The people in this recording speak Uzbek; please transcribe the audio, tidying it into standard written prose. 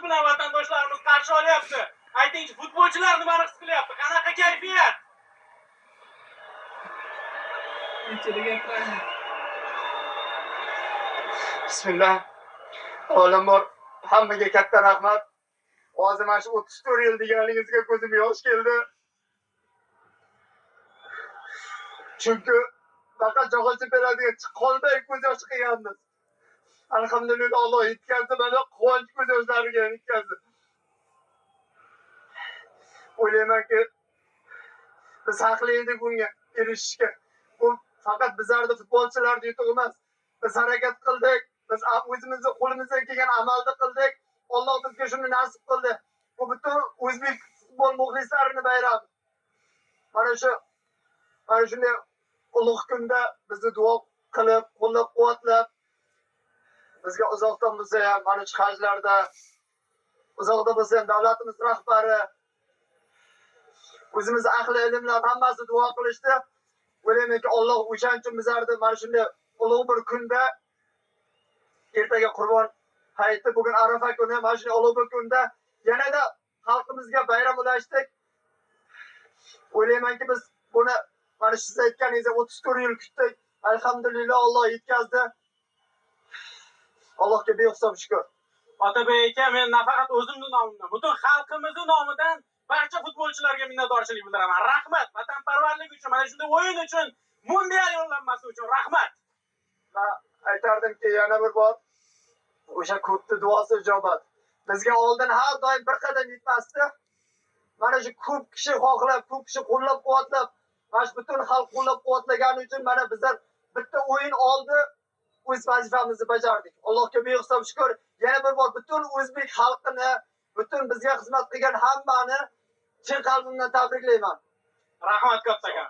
bilan vatandoshlarimiz qarshi olyapti. Aytingchi, futbolchilar nimani his qilyapti? Qanaqa kayfiyat? Bismillah. Avvalambor hammaga katta rahmat. Hozir mana shu 34 yil deganingizga ko'zim yosh keldi. Chunki faqat jog'ochi beradigan qolmay ko'z yoshi qilganmiz. Alhamdulillah Alloh yetkazdi, mana quvonch ko'z yoshlariga yetkazdi. O'ylaymanki biz haqli edik bunga erishishga. Bu faqat bizlarning futbolchilarning yutug'i emas. Biz harakat qildik, biz o'zimizni qo'limizdan kelgan amalni qildik. Alloh bizga shuni nasib qildi. Bu butun o'zbek futbol muxlislarining bayrami. Mana shunday ulug' kunda bizni duo qilib, qo'llab-quvvatlab, bizga uzoqdan bo'lsa ham mana shu hajlarda, uzoqda bo'lsa ham davlatimiz rahbari, o'zimiz ahli ilmlar hammasi duo qilishdi. O'ylaymanki Alloh o'shaning uchun bizlarni mana shunday ulug' bir kunda, ertaga Qurbon hayiti, bugun Arafa kuni, mana shunday ulug' bir kunda yanada xalqimizga bayram ulashdik. O'ylaymanki biz buni mana siz aytganingizdek 34 yil kutdik. Alhamdulillah Alloh yetkazdi. Allohga behisob shukr. Otabek aka, men nafaqat o'zimning nomimdan, butun xalqimizning nomidan barcha futbolchilarga minnatdorchilik bildiraman. Rahmat, vatanparvarlik uchun, mana shunday o'yin uchun, mundial yo'llanmasi uchun rahmat. Va aytardimki, yana bir bor o'sha ko'pni duosi ijobat. Bizga oldin har doim bir qadam yetmasdi. Mana shu ko'p kishi xohlab, ko'p kishi qo'llab-quvvatlab, mana shu butun xalq qo'llab-quvvatlagani uchun mana bizlar bitta o'yin oldi, o'z vazifamizni bajardik. Allohga behisob shukr. Yana bir bor butun o'zbek xalqini, butun bizga xizmat qilgan hammani chin qalbimdan tabriklayman. Rahmat kattakon.